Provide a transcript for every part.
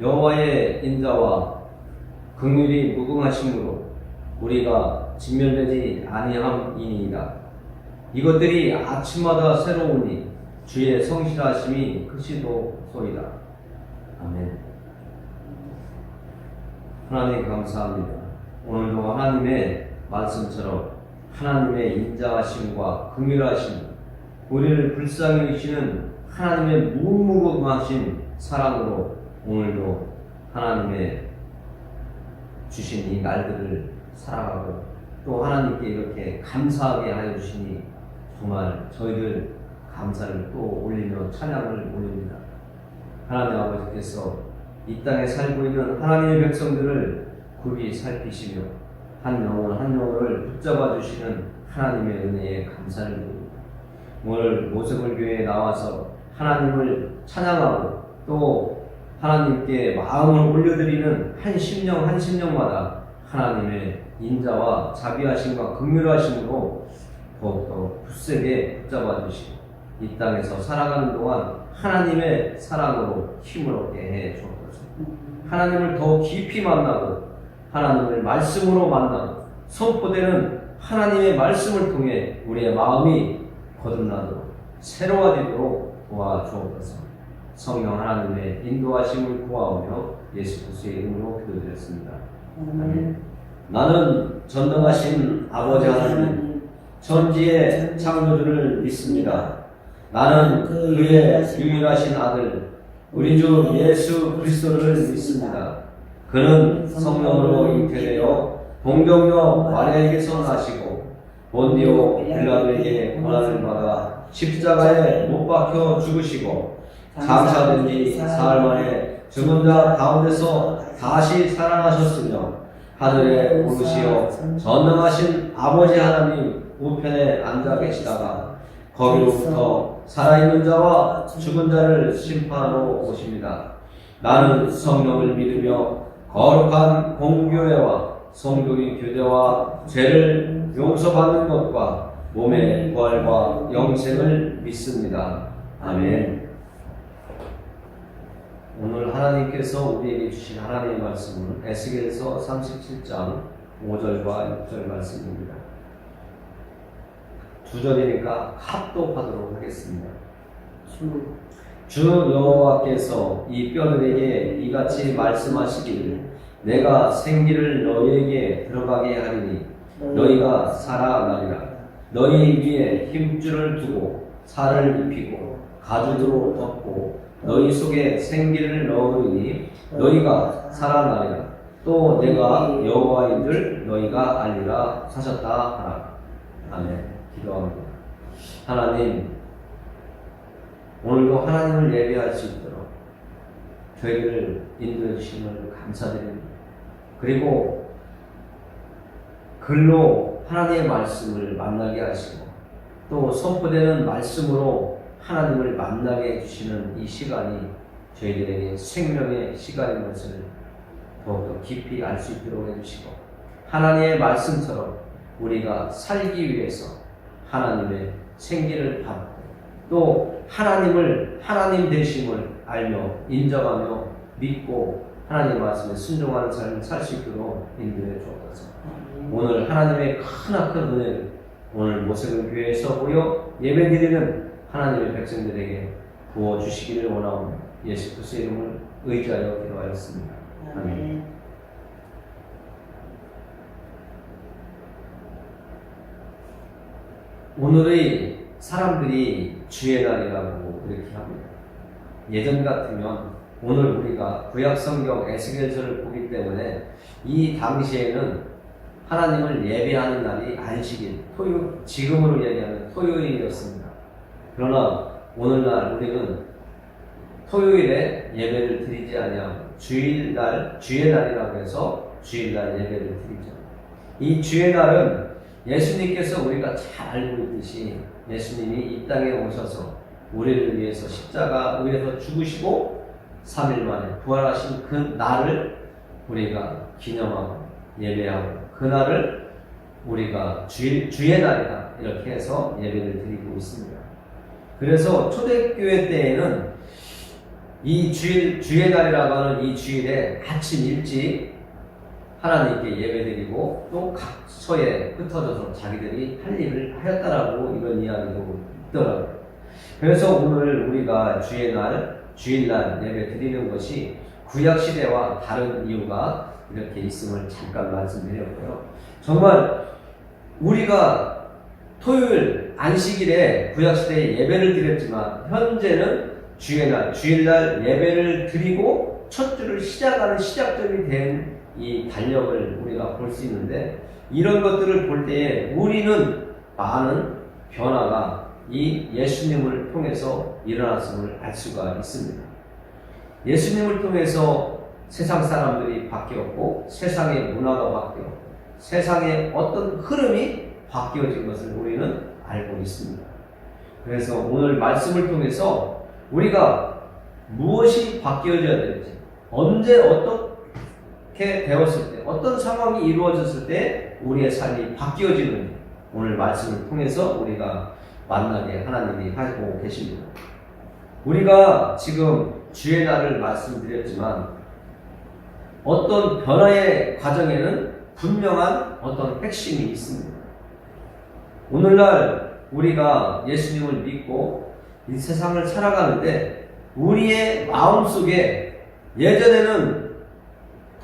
여호와의 인자와 긍휼이 무궁하심으로 우리가 진멸되지 아니함이니이다. 이것들이 아침마다 새로우니 주의 성실하심이 크시도소이다. 아멘. 하나님 감사합니다. 오늘도 하나님의 말씀처럼 하나님의 인자하심과 긍휼하심, 우리를 불쌍히 여기시는 하나님의 무궁무진하신 사랑으로 오늘도 하나님의 주신 이 날들을 살아가고 또 하나님께 이렇게 감사하게 하여 주시니 정말 저희들 감사를 또 올리며 찬양을 올립니다. 하나님 아버지께서 이 땅에 살고 있는 하나님의 백성들을 굽이 살피시며 한 영혼 한 영혼을 붙잡아 주시는 하나님의 은혜에 감사를 드립니다. 오늘 모세골 교회에 나와서 하나님을 찬양하고 또 하나님께 마음을 올려드리는 한 심령 한 심령마다 하나님의 인자와 자비하심과 긍휼하심으로 더욱더 굳세게 붙잡아 주시고 이 땅에서 살아가는 동안 하나님의 사랑으로 힘을 얻게 해 주옵소서. 하나님을 더 깊이 만나고 하나님을 말씀으로 만나고 선포되는 하나님의 말씀을 통해 우리의 마음이 거듭나도록 새로워지도록 도와주옵소서. 성령 하나님의 인도하심을 구하오며 예수 그리스도의 이름으로 기도드렸습니다. 아멘. 나는 전능하신 아버지 하나님 천지의 창조주를 믿습니다. 나는 그의 유일하신 아들 우리 주 예수 그리스도를 믿습니다. 그는 성령으로 잉태되어 동정녀 마리아에게서 나시고 본디오 빌라도에게 고난을 받아 십자가에 못 박혀 죽으시고 장사된 지 사흘 만에 죽은 자 가운데서 다시 살아나셨으며 하늘에 오르시어 전능하신 아버지 하나님 우편에 앉아 계시다가 거기로부터 살아있는 자와 죽은 자를 심판하러 오십니다. 나는 성령을 믿으며 거룩한 공교회와 성도의 교제와 죄를 용서받는 것과 몸의 부활과 영생을 믿습니다. 아멘. 오늘 하나님께서 우리에게 주신 하나님의 말씀은 에스겔서 37장 5절과 6절 말씀입니다. 두 절이니까 합독하도록 하겠습니다. 주 여호와께서 이 뼈들에게 이같이 말씀하시기를 내가 생기를 너희에게 들어가게 하리니 너희가 살아나리라. 너희 위에 힘줄을 두고 살을 입히고 가죽으로 덮고 너희 속에 생기를 넣으리니 너희가 살아나리라. 또 내가 여호와인줄 너희가 알리라 하셨다 하라. 아멘. 기도합니다. 하나님, 오늘도 하나님을 예배할 수 있도록 저희를 인도해 주심을 감사드립니다. 그리고 글로 하나님의 말씀을 만나게 하시고 또 선포되는 말씀으로 하나님을 만나게 해주시는 이 시간이 저희들에게 생명의 시간인 것을 더욱더 깊이 알 수 있도록 해주시고 하나님의 말씀처럼 우리가 살기 위해서 하나님의 생기를 받고 또 하나님을 하나님 되심을 알며 인정하며 믿고 하나님의 말씀에 순종하는 삶을 살 수 있도록 인도해 주옵소서. 오늘 하나님의 크나큰 은혜를 오늘 모세골 교회에서 모여 예배드리는 하나님의 백성들에게 부어주시기를 원하오며 예수 그리스도의 이름을 의지하여 기도하였습니다. 아멘. 오늘의 사람들이 주의 날이라고 이렇게 합니다. 예전 같으면 오늘 우리가 구약성경 에스겔서를 보기 때문에 이 당시에는 하나님을 예배하는 날이 안식일, 토요, 지금으로 얘기하는 토요일이었습니다. 그러나 오늘날 우리는 토요일에 예배를 드리지 아니하고 주일날, 주의 날이라고 해서 주일날 예배를 드리죠. 이 주의 날은 예수님께서 우리가 잘 알고 있듯이 예수님이 이 땅에 오셔서 우리를 위해서 십자가 위에서 죽으시고 3일 만에 부활하신 그 날을 우리가 기념하고 예배하고 그 날을 우리가 주의 날이다 이렇게 해서 예배를 드리고 있습니다. 그래서 초대교회 때에는 이 주의 날이라고 하는 이 주일에 아침 일찍 하나님께 예배드리고 또 각처에 흩어져서 자기들이 할 일을 하였다라고 이런 이야기도 있더라고요. 그래서 오늘 우리가 주일날 예배 드리는 것이 구약시대와 다른 이유가 이렇게 있음을 잠깐 말씀드렸고요. 정말 우리가 토요일 안식일에 구약시대에 예배를 드렸지만 현재는 주일날 예배를 드리고 첫 주를 시작하는 시작점이 된 이 달력을 우리가 볼 수 있는데, 이런 것들을 볼 때에 우리는 많은 변화가 이 예수님을 통해서 일어났음을 알 수가 있습니다. 예수님을 통해서 세상 사람들이 바뀌었고 세상의 문화가 바뀌었고 세상의 어떤 흐름이 바뀌어진 것을 우리는 알고 있습니다. 그래서 오늘 말씀을 통해서 우리가 무엇이 바뀌어져야 될지, 언제 어떻게 되었을 때, 어떤 상황이 이루어졌을 때 우리의 삶이 바뀌어지는지 오늘 말씀을 통해서 우리가 만나게 하나님이 하고 계십니다. 우리가 지금 주의 날을 말씀드렸지만 어떤 변화의 과정에는 분명한 어떤 핵심이 있습니다. 오늘날 우리가 예수님을 믿고 이 세상을 살아가는데 우리의 마음속에 예전에는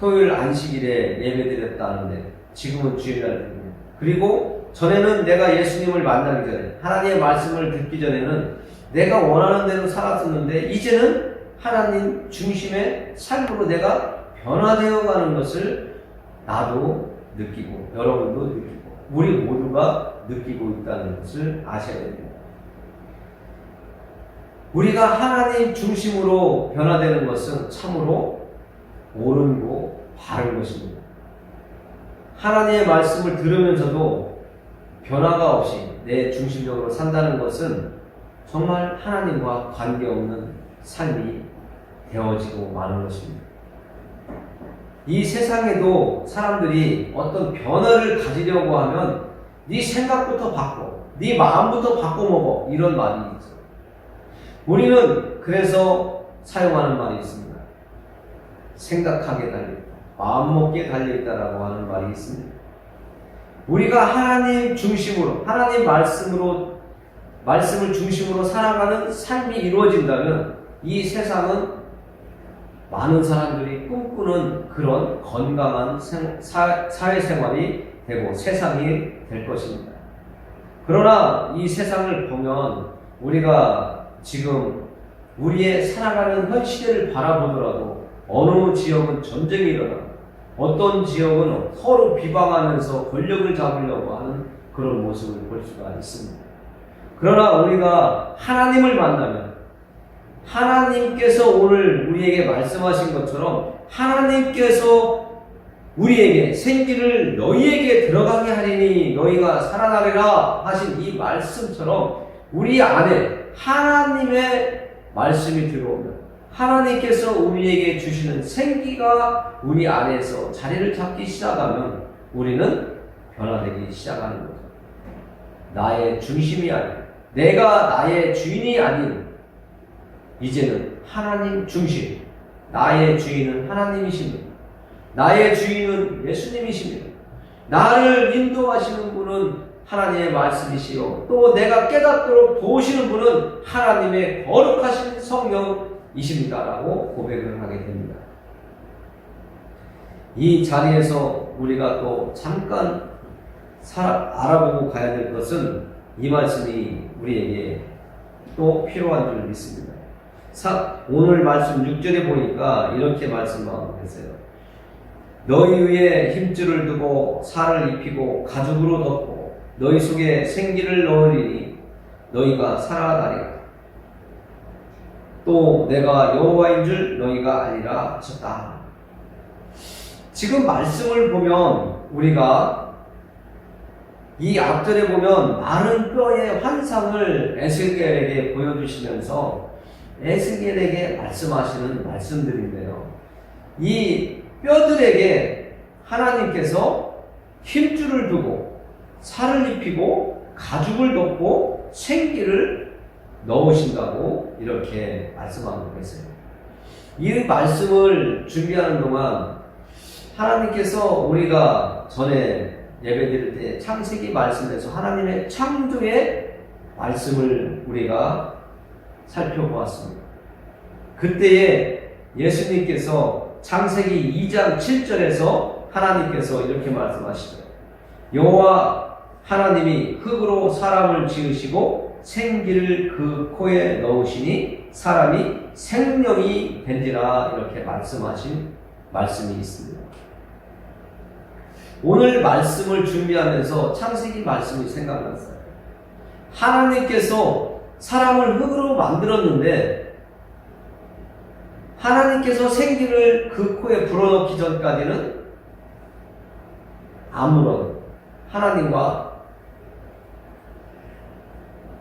토요일 안식일에 예배드렸다는데 지금은 주일날입니다. 그리고 전에는 내가 예수님을 만나기 전에, 하나님의 말씀을 듣기 전에는 내가 원하는 대로 살았었는데 이제는 하나님 중심의 삶으로 내가 변화되어 가는 것을 나도 느끼고 여러분도 느끼고 우리 모두가 느끼고 있다는 것을 아셔야 됩니다. 우리가 하나님 중심으로 변화되는 것은 참으로 옳은고 바른 것입니다. 하나님의 말씀을 들으면서도 변화가 없이 내 중심적으로 산다는 것은 정말 하나님과 관계없는 삶이 되어지고 마는 것입니다. 이 세상에도 사람들이 어떤 변화를 가지려고 하면 네 생각부터 바꿔, 네 마음부터 바꿔먹어, 이런 말이 있어요. 우리는 그래서 사용하는 말이 있습니다. 생각하게 달려있다, 마음먹기에 달려있다라고 하는 말이 있습니다. 우리가 하나님 중심으로, 하나님 말씀을 중심으로 살아가는 삶이 이루어진다면 이 세상은 많은 사람들이 꿈꾸는 그런 건강한 사회생활이 되고 세상이 될 것입니다. 그러나 이 세상을 보면 우리가 지금 우리의 살아가는 현 시대를 바라보더라도 어느 지역은 전쟁이 일어나고 어떤 지역은 서로 비방하면서 권력을 잡으려고 하는 그런 모습을 볼 수가 있습니다. 그러나 우리가 하나님을 만나면 하나님께서 오늘 우리에게 말씀하신 것처럼 하나님께서 우리에게 생기를 너희에게 들어가게 하리니 너희가 살아나리라 하신 이 말씀처럼 우리 안에 하나님의 말씀이 들어오면 하나님께서 우리에게 주시는 생기가 우리 안에서 자리를 잡기 시작하면 우리는 변화되기 시작하는 거죠. 나의 중심이 아닌, 내가 나의 주인이 아닌, 이제는 하나님 중심, 나의 주인은 하나님이십니다. 나의 주인은 예수님이십니다. 나를 인도하시는 분은 하나님의 말씀이시요, 또 내가 깨닫도록 도우시는 분은 하나님의 거룩하신 성령이십니다라고 고백을 하게 됩니다. 이 자리에서 우리가 또 잠깐 알아보고 가야 될 것은 이 말씀이 우리에게 또 필요한 줄 믿습니다. 오늘 말씀 6절에 보니까 이렇게 말씀하고 계세요. 너희 위에 힘줄을 두고 살을 입히고 가죽으로 덮고 너희 속에 생기를 넣으리니 너희가 살아나리라. 또 내가 여호와인 줄 너희가 알리라 하셨다. 지금 말씀을 보면 우리가 이 앞절에 보면 마른 뼈의 환상을 에스겔에게 보여주시면서 에스겔에게 말씀하시는 말씀들인데요. 이 뼈들에게 하나님께서 힘줄을 두고 살을 입히고 가죽을 덮고 생기를 넣으신다고 이렇게 말씀하고 계세요. 이 말씀을 준비하는 동안 하나님께서 우리가 전에 예배드릴 때 창세기 말씀에서 하나님의 창조의 말씀을 우리가 살펴보았습니다. 그때에 예수님께서 창세기 2장 7절에서 하나님께서 이렇게 말씀하시죠. 여호와 하나님이 흙으로 사람을 지으시고 생기를 그 코에 넣으시니 사람이 생명이 된지라, 이렇게 말씀하신 말씀이 있습니다. 오늘 말씀을 준비하면서 창세기 말씀이 생각났어요. 하나님께서 사람을 흙으로 만들었는데 하나님께서 생기를 그 코에 불어넣기 전까지는 아무런 하나님과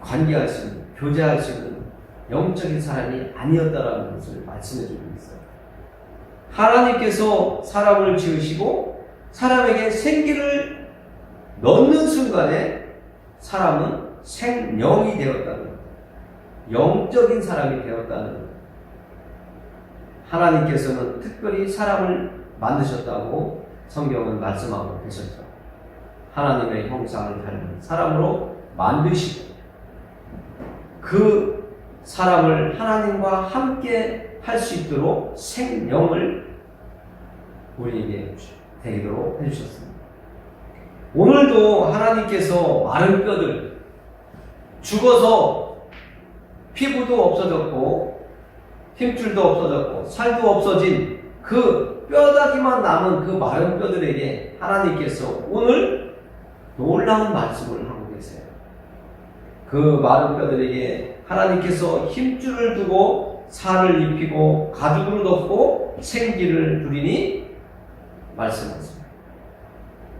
관계할 수 있는, 교제할 수 있는 영적인 사람이 아니었다라는 것을 말씀해 주고 있어요. 하나님께서 사람을 지으시고 사람에게 생기를 넣는 순간에 사람은 생명이 되었다는 것, 영적인 사람이 되었다는 것. 하나님께서는 특별히 사람을 만드셨다고 성경은 말씀하고 계셨죠. 하나님의 형상을 닮은 사람으로 만드시고 그 사람을 하나님과 함께 할 수 있도록 생명을 우리에게 되도록 해주셨습니다. 오늘도 하나님께서 마른 뼈들, 죽어서 피부도 없어졌고 힘줄도 없어졌고 살도 없어진 그 뼈다귀만 남은 그 마른 뼈들에게 하나님께서 오늘 놀라운 말씀을 하고 계세요. 그 마른 뼈들에게 하나님께서 힘줄을 두고 살을 입히고 가죽으로 덮고 생기를 두리니 말씀하십니다.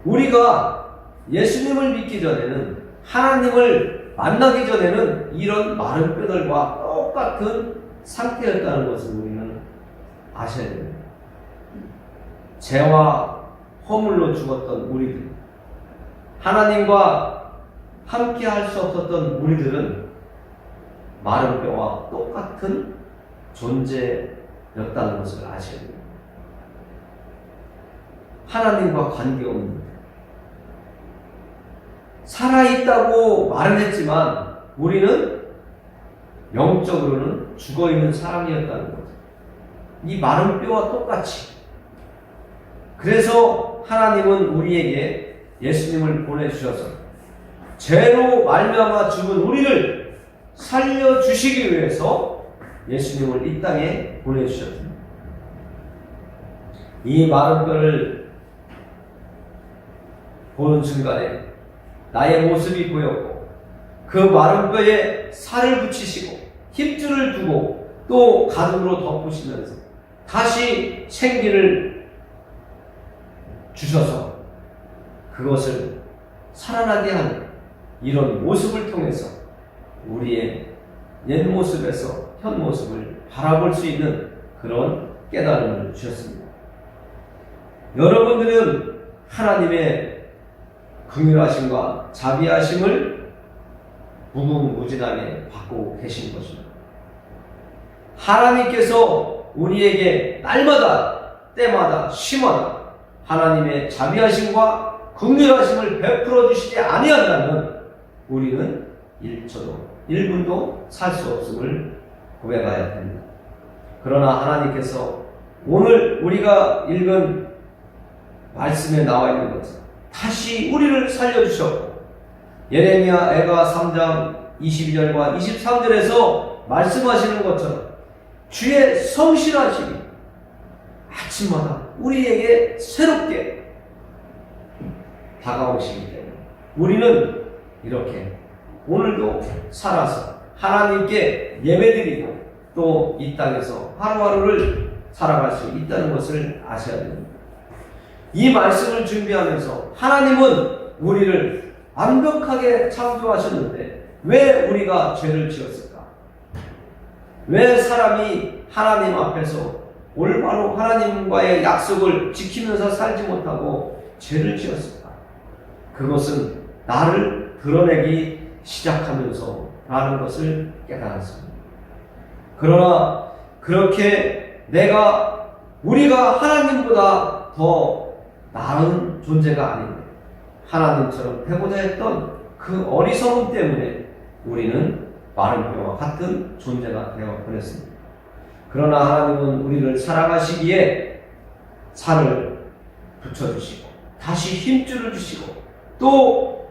우리가 예수님을 믿기 전에는, 하나님을 만나기 전에는 이런 마른 뼈들과 똑같은 상태였다는 것을 우리는 아셔야 됩니다. 죄와 허물로 죽었던 우리들, 하나님과 함께 할 수 없었던 우리들은 마른 뼈와 똑같은 존재였다는 것을 아셔야 됩니다. 하나님과 관계없는, 살아있다고 말은 했지만 우리는 영적으로는 죽어있는 사람이었다는 거죠. 이 마른 뼈와 똑같이. 그래서 하나님은 우리에게 예수님을 보내주셔서 죄로 말미암아 죽은 우리를 살려주시기 위해서 예수님을 이 땅에 보내주셨습니다. 이 마른 뼈를 보는 순간에 나의 모습이 보였고 그 마른 뼈에 살을 붙이시고 힘줄을 두고 또 가죽으로 덮으시면서 다시 생기를 주셔서 그것을 살아나게 하는 이런 모습을 통해서 우리의 옛 모습에서 현 모습을 바라볼 수 있는 그런 깨달음을 주셨습니다. 여러분들은 하나님의 긍휼하심과 자비하심을 무궁무진하게 받고 계신 것입니다. 하나님께서 우리에게 날마다 때마다 시마다 하나님의 자비하심과 긍휼하심을 베풀어 주시지 아니한다면 우리는 1초도 1분도 살 수 없음을 고백해야 됩니다. 그러나 하나님께서 오늘 우리가 읽은 말씀에 나와 있는 것처럼 다시 우리를 살려주셨고 예레미야 애가 3장 22절과 23절에서 말씀하시는 것처럼 주의 성실하심이 아침마다 우리에게 새롭게 다가오시기 때문에 우리는 이렇게 오늘도 살아서 하나님께 예배드리고 또 이 땅에서 하루하루를 살아갈 수 있다는 것을 아셔야 됩니다. 이 말씀을 준비하면서 하나님은 우리를 완벽하게 창조하셨는데 왜 우리가 죄를 지었을까? 왜 사람이 하나님 앞에서 올바로 하나님과의 약속을 지키면서 살지 못하고 죄를 지었을까? 그것은 나를 드러내기 시작하면서 라는 것을 깨달았습니다. 그러나 그렇게 우리가 하나님보다 더 나은 존재가 아닌데 하나님처럼 되고자 했던 그 어리석음 때문에 우리는 마른 뼈와 같은 존재가 되어 버렸습니다. 그러나 하나님은 우리를 사랑하시기에 살을 붙여주시고 다시 힘줄을 주시고 또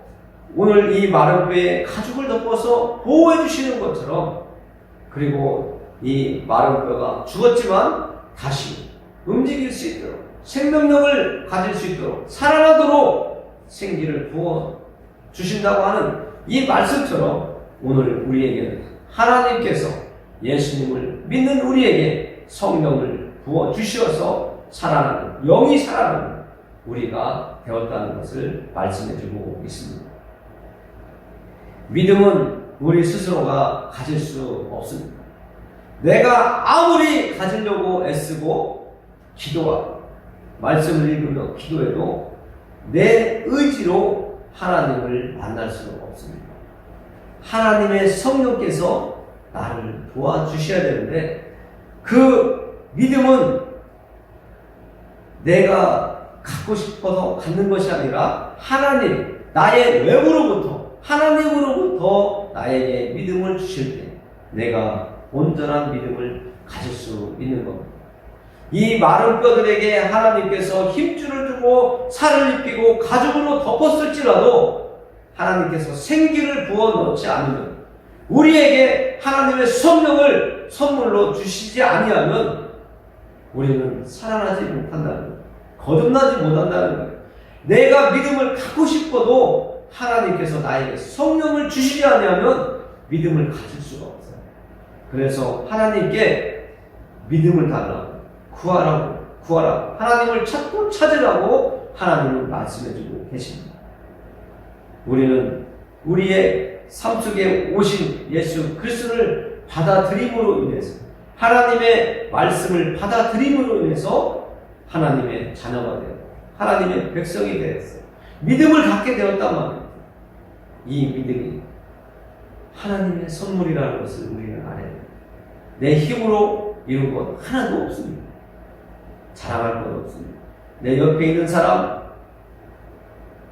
오늘 이 마른 뼈에 가죽을 덮어서 보호해 주시는 것처럼 그리고 이 마른 뼈가 죽었지만 다시 움직일 수 있도록 생명력을 가질 수 있도록 살아나도록 생기를 부어 주신다고 하는 이 말씀처럼 오늘 우리에게는 하나님께서 예수님을 믿는 우리에게 성령을 부어 주셔서 살아나는 영이 살아나는 우리가 되었다는 것을 말씀해 주고 있습니다. 믿음은 우리 스스로가 가질 수 없습니다. 내가 아무리 가지려고 애쓰고 기도하고 말씀을 읽으며 기도해도 내 의지로 하나님을 만날 수가 없습니다. 하나님의 성령께서 나를 도와주셔야 되는데 그 믿음은 내가 갖고 싶어서 갖는 것이 아니라 하나님, 나의 외부로부터 하나님으로부터 나에게 믿음을 주실 때 내가 온전한 믿음을 가질 수 있는 겁니다. 이 마른 뼈들에게 하나님께서 힘줄을 주고 살을 입히고 가죽으로 덮었을지라도 하나님께서 생기를 부어 넣지 않으면 우리에게 하나님의 성령을 선물로 주시지 아니하면 우리는 살아나지 못한다는 거예요. 거듭나지 못한다는 거예요. 내가 믿음을 갖고 싶어도 하나님께서 나에게 성령을 주시지 아니하면 믿음을 가질 수가 없어요. 그래서 하나님께 믿음을 달라고 구하라고 하나님을 찾고 찾으라고 하나님은 말씀해주고 계십니다. 우리는 우리의 삶 속에 오신 예수 그리스도를 받아들임으로 인해서 하나님의 말씀을 받아들임으로 인해서 하나님의 자녀가 되었고 하나님의 백성이 되었어요. 믿음을 갖게 되었단 말이에요. 이 믿음이 하나님의 선물이라는 것을 우리는 알아야 돼요. 내 힘으로 이룬 것 하나도 없습니다. 자랑할 것 없습니다. 내 옆에 있는 사람,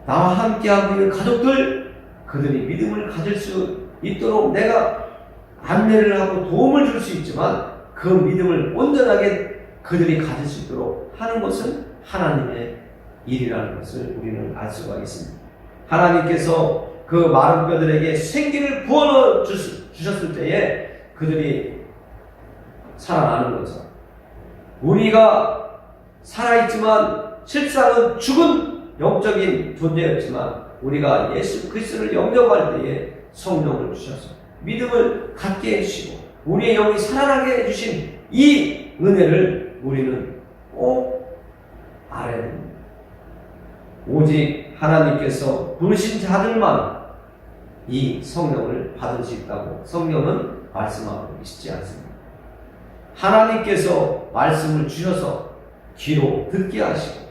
나와 함께하고 있는 가족들, 그들이 믿음을 가질 수 있도록 내가 안내를 하고 도움을 줄 수 있지만 그 믿음을 온전하게 그들이 가질 수 있도록 하는 것은 하나님의 일이라는 것을 우리는 알 수가 있습니다. 하나님께서 그 마른 뼈들에게 생기를 부어 주셨을 때에 그들이 살아나는 것은 우리가 살아있지만 실상은 죽은 영적인 존재였지만 우리가 예수 그리스도를 영접할 때에 성령을 주셔서 믿음을 갖게 해주시고 우리의 영이 살아나게 해주신 이 은혜를 우리는 꼭 알아야 됩니다. 오직 하나님께서 부르신 자들만 이 성령을 받을 수 있다고 성령은 말씀하고 계시지 않습니다. 하나님께서 말씀을 주셔서 귀로 듣게 하시고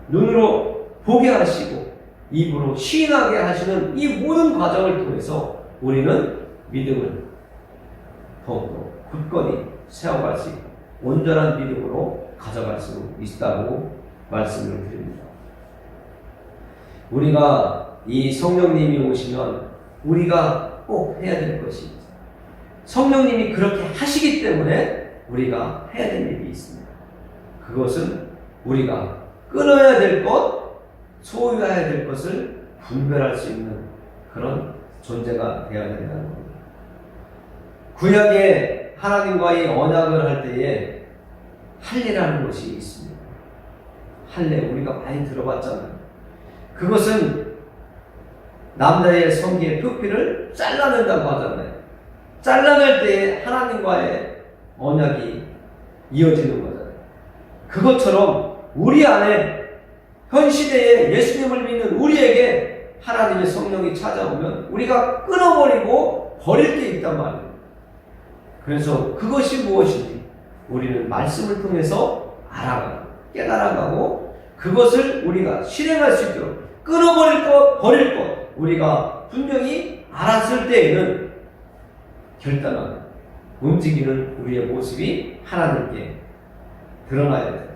눈으로 보게 하시고 입으로 시인하게 하시는 이 모든 과정을 통해서 우리는 믿음을 더욱더 굳건히 세워갈 수 있고 온전한 믿음으로 가져갈 수 있다고 말씀을 드립니다. 우리가 이 성령님이 오시면 우리가 꼭 해야 될 것이 있습니다. 성령님이 그렇게 하시기 때문에 우리가 해야 될 일이 있습니다. 그것은 우리가 끊어야 될 것, 소유해야 될 것을 분별할 수 있는 그런 존재가 되어야 된다는 겁니다. 구약에 하나님과의 언약을 할 때에 할례라는 것이 있습니다. 할례 우리가 많이 들어봤잖아요. 그것은 남자의 성기의 표피를 잘라낸다고 하잖아요. 잘라낼 때에 하나님과의 언약이 이어지는 거잖아요. 그것처럼 우리 안에 현 시대에 예수님을 믿는 우리에게 하나님의 성령이 찾아오면 우리가 끊어버리고 버릴 게 있단 말이에요. 그래서 그것이 무엇인지 우리는 말씀을 통해서 알아가고 깨달아가고 그것을 우리가 실행할 수 있도록 끊어버릴 것, 버릴 것 우리가 분명히 알았을 때에는 결단하고 움직이는 우리의 모습이 하나님께 드러나야 돼요.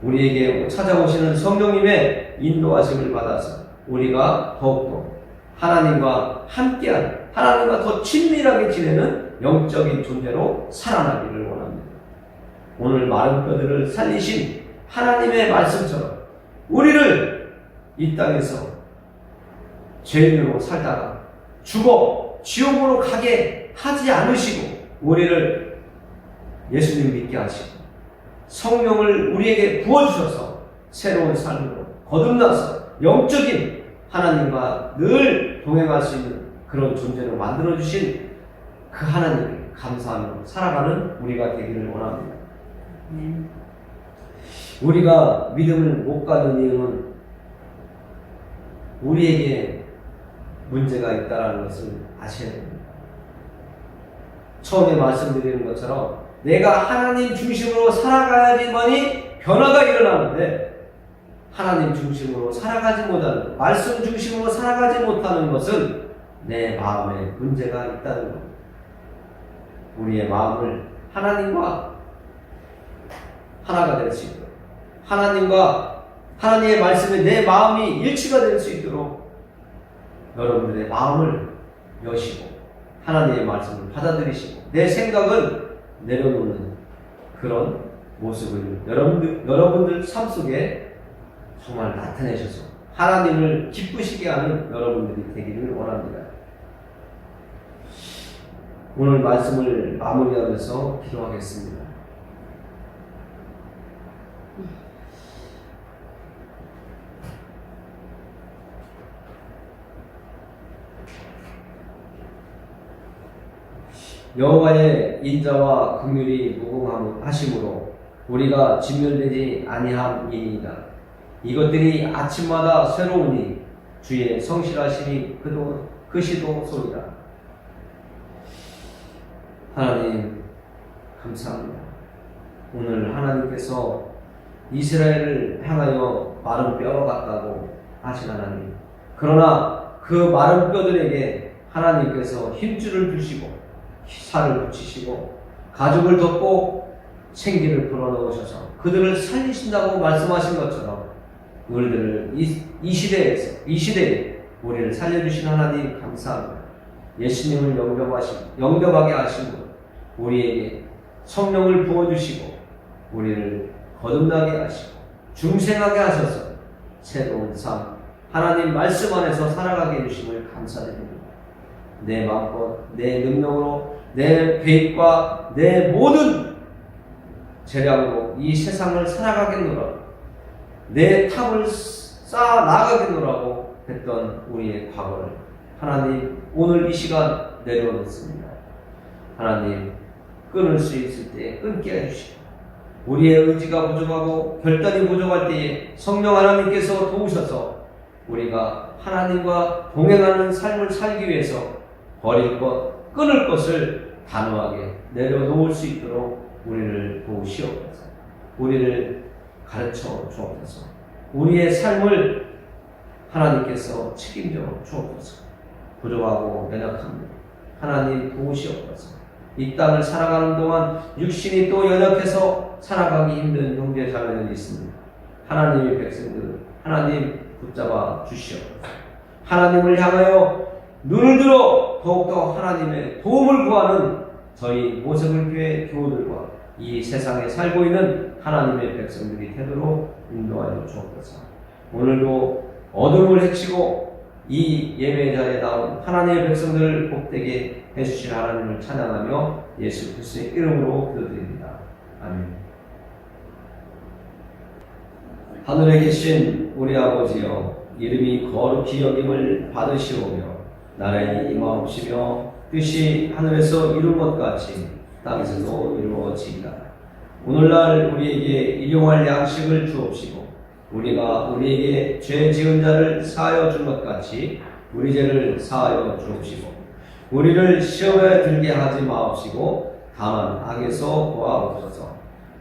우리에게 찾아오시는 성령님의 인도하심을 받아서 우리가 더욱더 하나님과 함께하는, 하나님과 더 친밀하게 지내는 영적인 존재로 살아나기를 원합니다. 오늘 마른 뼈들을 살리신 하나님의 말씀처럼 우리를 이 땅에서 죄인으로 살다가 죽어 지옥으로 가게 하지 않으시고 우리를 예수님 믿게 하시고 성령을 우리에게 부어주셔서 새로운 삶으로 거듭나서 영적인 하나님과 늘 동행할 수 있는 그런 존재로 만들어주신 그 하나님께 감사하며 살아가는 우리가 되기를 원합니다. 우리가 믿음을 못 가는 이유는 우리에게 문제가 있다는 것을 아셔야 됩니다. 처음에 말씀드리는 것처럼 내가 하나님 중심으로 살아가야지만이 변화가 일어나는데 하나님 중심으로 살아가지 못하는, 말씀 중심으로 살아가지 못하는 것은 내 마음에 문제가 있다는 것. 우리의 마음을 하나님과 하나가 될 수 있도록, 하나님과 하나님의 말씀에 내 마음이 일치가 될 수 있도록 여러분들의 마음을 여시고 하나님의 말씀을 받아들이시고 내 생각을 내려놓는 그런 모습을 여러분들 삶 속에 정말 나타내셔서 하나님을 기쁘시게 하는 여러분들이 되기를 원합니다. 오늘 말씀을 마무리하면서 기도하겠습니다. 여호와의 인자와 긍휼이 무궁하심으로 우리가 진멸되지 아니함이니이다. 이것들이 아침마다 새로우니 주의 성실하심이 크시도소이다. 하나님 감사합니다. 오늘 하나님께서 이스라엘을 향하여 마른 뼈 같다고 하신 하나님, 그러나 그 마른 뼈들에게 하나님께서 힘줄을 주시고 살을 붙이시고 가죽을 덮고 생기를 불어넣으셔서 그들을 살리신다고 말씀하신 것처럼 우리들을 이 시대에 우리를 살려주신 하나님 감사합니다. 예수님을 영접하게 하시고 우리에게 성령을 부어주시고 우리를 거듭나게 하시고 중생하게 하셔서 새로운 삶, 하나님 말씀 안에서 살아가게 해주심을 감사드립니다. 내 마음껏 내 능력으로 내 계획과 내 모든 재량으로 이 세상을 살아가겠노라, 내 탑을 쌓아 나가겠노라고 했던 우리의 과거를 하나님 오늘 이 시간 내려놓습니다. 하나님 끊을 수 있을 때 끊게 해주시고 우리의 의지가 부족하고 결단이 부족할 때에 성령 하나님께서 도우셔서 우리가 하나님과 동행하는 삶을 살기 위해서 버릴 것, 끊을 것을 단호하게 내려놓을 수 있도록 우리를 도우시옵소서. 우리를 가르쳐 주옵소서. 우리의 삶을 하나님께서 책임져 주옵소서. 부족하고 연약합니다. 하나님 도우시옵소서. 이 땅을 살아가는 동안 육신이 또 연약해서 살아가기 힘든 형제 자매들이 있습니다. 하나님의 백성들 하나님 붙잡아 주시옵소서. 하나님을 향하여 눈을 들어 더욱더 하나님의 도움을 구하는 저희 모세불교회 교우들과 이 세상에 살고 있는 하나님의 백성들이 되도록 인도하여 주옵소서. 오늘도 어둠을 헤치고 이 예배 자리에 나온 하나님의 백성들을 복되게 해주신 하나님을 찬양하며 예수 그리스도의 이름으로 기도드립니다. 아멘. 하늘에 계신 우리 아버지여, 이름이 거룩히 여김을 받으시오며 나라에 임하옵시며 뜻이 하늘에서 이룬 것 같이 땅에서도 이루어지이다. 오늘날 우리에게 일용할 양식을 주옵시고 우리가 우리에게 죄 지은 자를 사하여 준 것 같이 우리 죄를 사하여 주옵시고 우리를 시험에 들게 하지 마옵시고 다만 악에서 구하옵소서.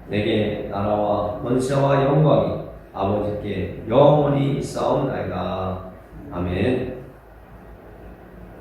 내게 나라와 권세와 영광이 아버지께 영원히 있사옵나이다. 아멘.